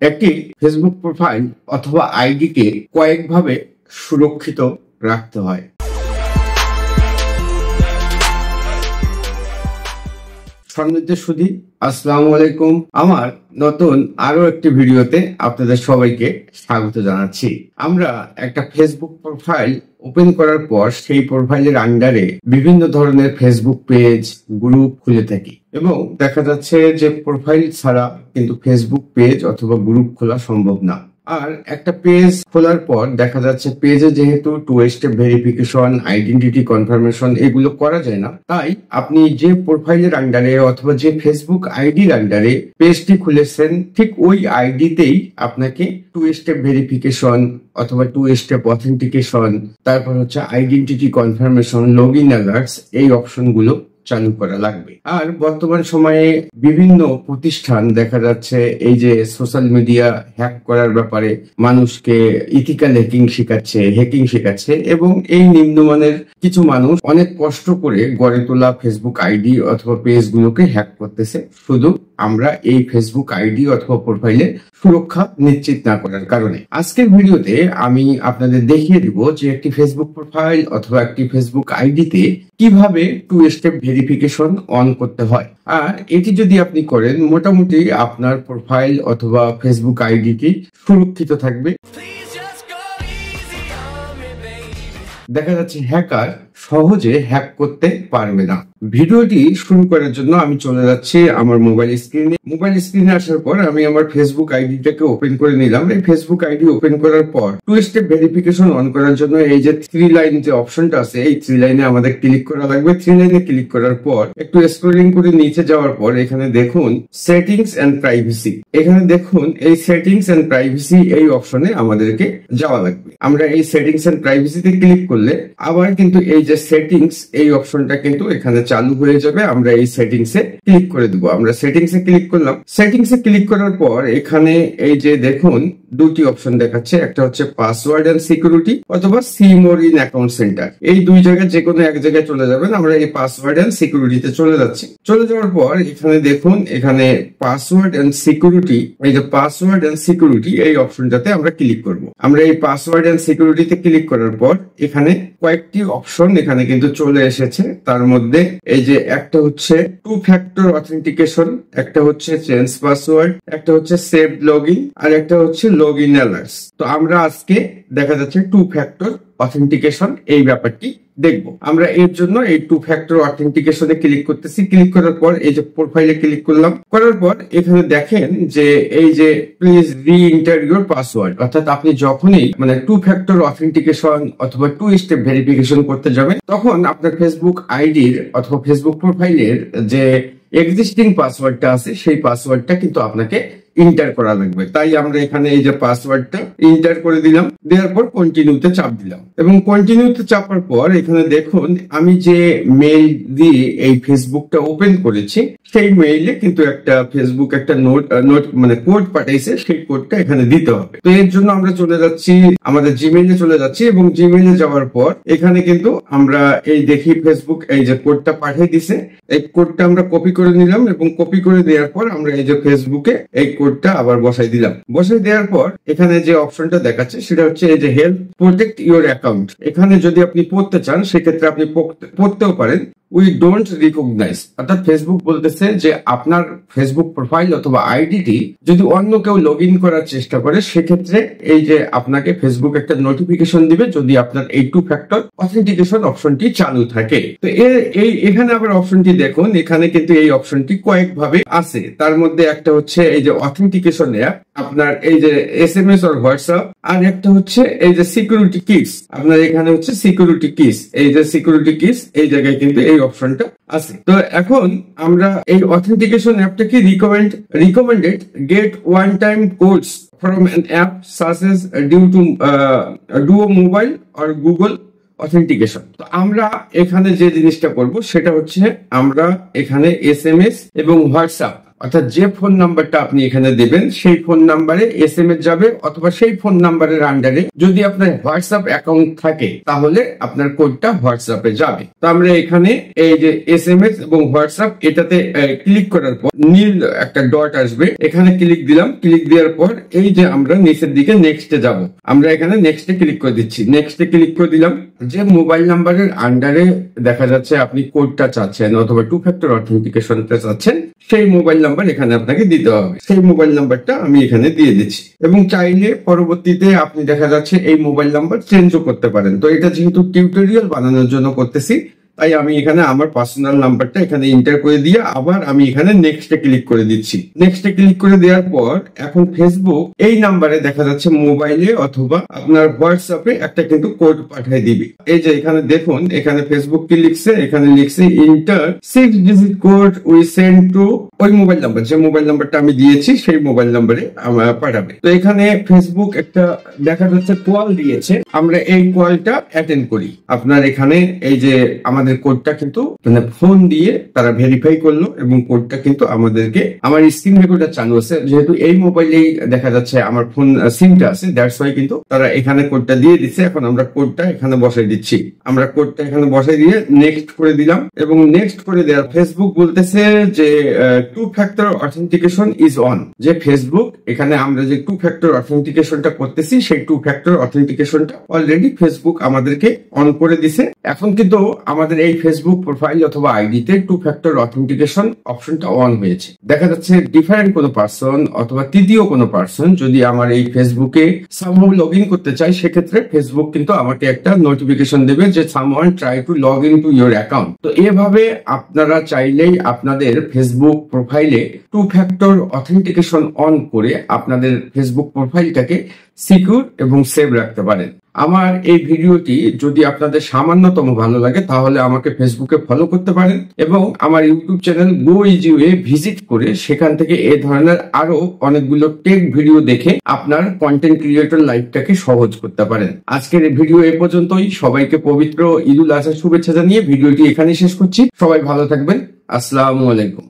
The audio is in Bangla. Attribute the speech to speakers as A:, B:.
A: একটি ফেসবুক প্রোফাইল অথবা আইডিকে কয়েকভাবে সুরক্ষিত রাখতে হয়। সম্মানিত সুধী, আসসালামু আলাইকুম। আমার নতুন আরো একটি ভিডিওতে আপনাদের সবাইকে স্বাগত জানাচ্ছি। আমরা একটা ফেসবুক প্রোফাইল ওপেন করার পর সেই প্রোফাইলের আন্ডারে বিভিন্ন ধরনের ফেসবুক পেজ, গ্রুপ খুলে থাকি এবং দেখা যাচ্ছে যে প্রোফাইল ছাড়া কিন্তু ফেসবুক পেজ অথবা গ্রুপ খোলা সম্ভব না। আর একটা পেজ খোলার পর দেখা যাচ্ছে পেজে যেহেতু 2 স্টেপ ভেরিফিকেশন, আইডেন্টিটি কনফার্মেশন এগুলো করা যায় না, তাই আপনি যে প্রোফাইলের আন্ডারে অথবা যে ফেসবুক আইডির আন্ডারে পেজটি খুলেছেন ঠিক ওই আইডিতেই আপনাকে 2 স্টেপ ভেরিফিকেশন অথবা 2 স্টেপ অথেন্টিকেশন, তারপর হচ্ছে identity confirmation, log in alerts এই অপশনগুলো চালু করা লাগবে। আর বর্তমান সময়ে বিভিন্ন প্রতিষ্ঠান দেখা যাচ্ছে এই যে সোশ্যাল মিডিয়া হ্যাক করার ব্যাপারে মানুষকে ইথিক্যাল হ্যাকিং শেখাচ্ছে এবং এই নিম্নমানের কিছু মানুষ অনেক কষ্ট করে গড়ে তোলা ফেসবুক আইডি অথবা পেজ গুলোকে হ্যাক করতেছে, শুধু আমরা এই ফেসবুক আইডি অথবা প্রোফাইলে সুরক্ষা নিশ্চিত না করার কারণে। আজকের ভিডিওতে আমি আপনাদের দেখিয়ে দিব যে একটি ফেসবুক প্রোফাইল অথবা একটি ফেসবুক আইডিতে কিভাবে 2 স্টেপ ভেরিফিকেশন অন করতে হয়। আর এটি যদি আপনি করেন মোটামুটি আপনার প্রোফাইল অথবা ফেসবুক আইডিটি সুরক্ষিত থাকবে। দেখা যাচ্ছে হ্যাকার সহজে হ্যাক করতে পারবে না। ভিডিওটি শুরু করার জন্য আমি চলে যাচ্ছি আমার মোবাইল স্ক্রিনে আসার পর আমি আমার ফেসবুক আইডিটাকে ওপেন করে নিলাম। এই ফেসবুক আইডি ওপেন করার পর 2 স্টেপ ভেরিফিকেশন অন করার জন্য এই যে 3 লাইন যে অপশনটা আছে এই 3 লাইনে আমাদের ক্লিক করা লাগবে। 3 লাইনে ক্লিক করার পর একটু স্ক্রলিং করে নিচে যাওয়ার পর এখানে দেখুন সেটিংস এন্ড প্রাইভেসি। এখানে দেখুন এই সেটিংস এন্ড প্রাইভেসি এই অপশনে আমাদেরকে যাওয়া লাগবে। আমরা এই সেটিংস এন্ড প্রাইভেসিতে ক্লিক করলে আবার কিন্তু এই যে সেটিংস এই অপশনটা কিন্তু এখানে চালু হয়ে যাবে। আমরা এই সেটিংসে ক্লিক করে দেবো। আমরা সেটিংসে ক্লিক করলাম। সেটিংসে ক্লিক করার পর এখানে এই যে দেখুন দুটি অপশন দেখাচ্ছে, একটা হচ্ছে পাসওয়ার্ড এন্ড সিকিউরিটি অথবা see more in account centre. এই দুই জায়গায় যে কোনো এক জায়গায় চলে যাবেন। আমরা এই পাসওয়ার্ড এন্ড সিকিউরিটিতে চলে যাচ্ছি। চলে যাওয়ার পর এখানে দেখুন এখানে পাসওয়ার্ড এন্ড সিকিউরিটি, এই যে পাসওয়ার্ড এন্ড সিকিউরিটি এই অপশনটাতে আমরা ক্লিক করব। আমরা এই পাসওয়ার্ড এন্ড সিকিউরিটিতে ক্লিক করার পর এখানে কয়েকটি অপশন এখানে কিন্তু চলে এসেছে। তার মধ্যে এই যে একটা হচ্ছে 2 ফ্যাক্টর অথেন্টিকেশন, একটা হচ্ছে চেঞ্জ পাসওয়ার্ড, একটা হচ্ছে সেভ লগইন আর একটা হচ্ছে লগ ইন অ্যালার্টস। তো আমরা আজকে দেখা যাচ্ছে 2 ফ্যাক্টর অথেন্টিকেশন এই ব্যাপারটি দেখবো। আমরা এর জন্য এই 2 ফ্যাক্টর অথেন্টিকেশনে ক্লিক করতেছি। ক্লিক করার পর এই যে প্রোফাইলে ক্লিক করলাম। করার পর এখানে দেখেন যে এই যে প্লিজ রি এন্টার ইউর পাসওয়ার্ড, অর্থাৎ আপনি যখনই 2 ফ্যাক্টর অথেন্টিকেশন অথবা 2 স্টেপ ভেরিফিকেশন করতে যাবেন তখন আপনার ফেসবুক আইডির অথবা ফেসবুক প্রোফাইলের যে এক্সিস্টিং পাসওয়ার্ডটা আছে সেই পাসওয়ার্ডটা কিন্তু আপনাকে এন্টার করা লাগবে। তাই আমরা এখানে এই যে পাসওয়ার্ডটা এন্টার করে দিলাম। দেওয়ার পর কন্টিনিউতে চাপ দিলাম এবং কন্টিনিউতে চাপার পর এখানে দেখুন আমি যে মেইল দিয়ে এই ফেসবুকটা ওপেন করেছি সেই মেইলে কিন্তু একটা ফেসবুক একটা কোড পাঠাইছে, সেই কোডটা এখানে দিতে হবে। তো এর জন্য আমরা চলে যাচ্ছি আমাদের জিমেইলে চলে যাচ্ছি এবং জিমেইলে যাওয়ার পর এখানে কিন্তু আমরা এই দেখি ফেসবুক এই যে কোডটা পাঠিয়ে দিছে, এই কোডটা আমরা কপি করে নিলাম এবং কপি করে দেওয়ার পর আমরা এই যে ফেসবুকে এই কোডটা আবার বসাই দিলাম। বসাই দেওয়ার পর এখানে যে অপশনটা দেখাচ্ছে সেটা হচ্ছে এই যে হেল্প প্রোটেক্ট ইউর অ্যাকাউন্ট। এখানে যদি আপনি পড়তে চান সেক্ষেত্রে আপনি পড়তেও পারেন। উই ডোন্ট রিকগনাইজ, অর্থাৎ ফেসবুক বলতেছে যে আপনার ফেসবুক প্রোফাইল অথবা আইডিটি যদি অন্য কেউ লগ ইন করার চেষ্টা করে সেক্ষেত্রে এই যে আপনাকে ফেসবুক একটা নোটিফিকেশন দিবে যদি আপনার এই 2 ফ্যাক্টর অথেন্টিকেশন অপশনটি চালু থাকে। তো এখানে আবার অপশনটি দেখুন, এখানে কিন্তু এই অপশনটি কয়েকভাবে আছে। তার মধ্যে একটা হচ্ছে এই যে অথেন্টিকেশন অ্যাপ, আপনার এই যে SMS আর হোয়াটসঅ্যাপ, আর একটা হচ্ছে এই যে সিকিউরিটি কিস। আপনার এখানে হচ্ছে সিকিউরিটি কিস, এই যে সিকিউরিটি কিস এই জায়গায় কিন্তু এই অপশনটা আছে। তো এখন আমরা এই অথেন্টিকেশন অ্যাপটাকে recommended get one time codes from an app such as Duo Mobile or Google Authentication। তো আমরা এখানে যে জিনিসটা করব সেটা হচ্ছে আমরা এখানে SMS এবং হোয়াটসঅ্যাপ অর্থাৎ যে ফোন নাম্বারটা আপনি এখানে দেবেন সেই ফোন নাম্বারে SMS যাবে, অথবা সেই ফোন নাম্বারের আন্ডারে যদি আপনার হোয়াটসঅ্যাপ অ্যাকাউন্ট থাকে তাহলে আপনার কোডটা হোয়াটসঅ্যাপে যাবে। তো আমরা এখানে এই যে SMS এবং হোয়াটসঅ্যাপ এটাতে ক্লিক করার পর নীল একটা ডট আসবে, এখানে ক্লিক দিলাম। ক্লিক দেওয়ার পর এই যে আমরা নিচের দিকে নেক্সটে যাব, আমরা এখানে নেক্সটে ক্লিক করে দিচ্ছি। নেক্সটে ক্লিক করে দিলাম। যে মোবাইল নাম্বারের আন্ডারে দেখা যাচ্ছে আপনি কোডটা চাচ্ছেন অথবা 2 ফ্যাক্টর অথেন্টিকেশনটা চাচ্ছেন, সেই মোবাইল নাম্বার এখানে আপনাকে দিতে হবে। সেই মোবাইল নাম্বারটা আমি এখানে দিয়ে দিচ্ছি, এবং চাইলে পরবর্তীতে আপনি দেখা যাচ্ছে এই মোবাইল নাম্বার চেঞ্জও করতে পারেন। তো এটা যেহেতু টিউটোরিয়াল বানানোর জন্য করতেছি, তাই আমি এখানে আমার পার্সোনাল নাম্বারটা এখানে এন্টার করে দিয়ে আবার আমি এখানে নেক্সটে ক্লিক করে দিচ্ছি। নেক্সটে ক্লিক করে দেওয়ার পর এখন ফেসবুক এই নাম্বারে দেখা যাচ্ছে মোবাইলে অথবা আপনার হোয়াটসঅ্যাপে একটা কিন্তু কোড পাঠিয়ে দিবে। এই যে এখানে দেখুন, এখানে ফেসবুক কি লিখছে, এখানে লিখছে inter 6 digit code we send to ওই মোবাইল নাম্বার, যে মোবাইল নাম্বারটা আমি দিয়েছি সেই মোবাইল নাম্বারে আমার পাঠাবে। তো এখানে ফেসবুক একটা দেখা যাচ্ছে কল দিয়েছে, আমরা এই কলটা অ্যাটেন্ড করি। আপনার এখানে এই যে আমাদের কোডটা কিন্তু মানে ফোন দিয়ে তারা ভেরিফাই করলো, এবং কোডটা কিন্তু আমাদেরকে আমার স্ক্রিন রেকর্ডার চালু আছে, যেহেতু এই মোবাইলেই দেখা যাচ্ছে আমার ফোন সিমটা আছে, দ্যাটস ওয়াই কিন্তু তারা এখানে কোডটা দিয়ে দিচ্ছে। এখন আমরা কোডটা এখানে বসাই দিচ্ছি, আমরা কোডটা এখানে বসাই দিয়ে নেক্সট করে দিলাম। এবং নেক্সট করে দেওয়ার ফেসবুক বলতেছে যে 2 ফ্যাক্টর অথেন্টিকেশন ইজ অন, যে ফেসবুক এখানে আমরা যে 2 ফ্যাক্টর অথেন্টিকেশনটা করতেছি সেই 2 ফ্যাক্টর অথেন্টিকেশনটা অলরেডি ফেসবুক আমাদেরকে অন করে দিছে। এখন কিন্তু আমাদের এই ফেসবুক প্রোফাইল অথবা আইডিতে 2 ফ্যাক্টর অথেন্টিকেশন অপশনটা অন হয়েছে। দেখা যাচ্ছে ডিফারেন্ট কোনো পার্সন অথবা তৃতীয় কোনো পার্সন যদি আমার এই ফেসবুকে সামহাউ লগ ইন করতে চায়, সেক্ষেত্রে ফেসবুক কিন্তু আমাকে একটা নোটিফিকেশন দেবে যে someone try to log in to your account. তো এভাবে আপনারা চাইলেই আপনাদের ফেসবুক প্রোফাইলে 2 ফ্যাক্টর অথেন্টিকেশন অন করে আপনাদের ফেসবুক প্রোফাইলটাকে সিকিউর এবং সেভ রাখতে পারেন। আমার এই ভিডিওটি যদি আপনাদের সামান্যতম ভালো লাগে তাহলে আমাকে ফেসবুকে ফলো করতে পারেন, এবং আমার ইউটিউব চ্যানেল গো ইজি ওয়ে ভিজিট করে সেখান থেকে এই ধরনের আরো অনেকগুলো টেক ভিডিও দেখে আপনার কন্টেন্ট ক্রিয়েটর লাইফটাকে সহজ করতে পারেন। আজকের এই ভিডিও এ পর্যন্তই। সবাইকে পবিত্র ঈদুল আজহার শুভেচ্ছা জানিয়ে ভিডিওটি এখানে শেষ করছি। সবাই ভালো থাকবেন। আসসালামু আলাইকুম।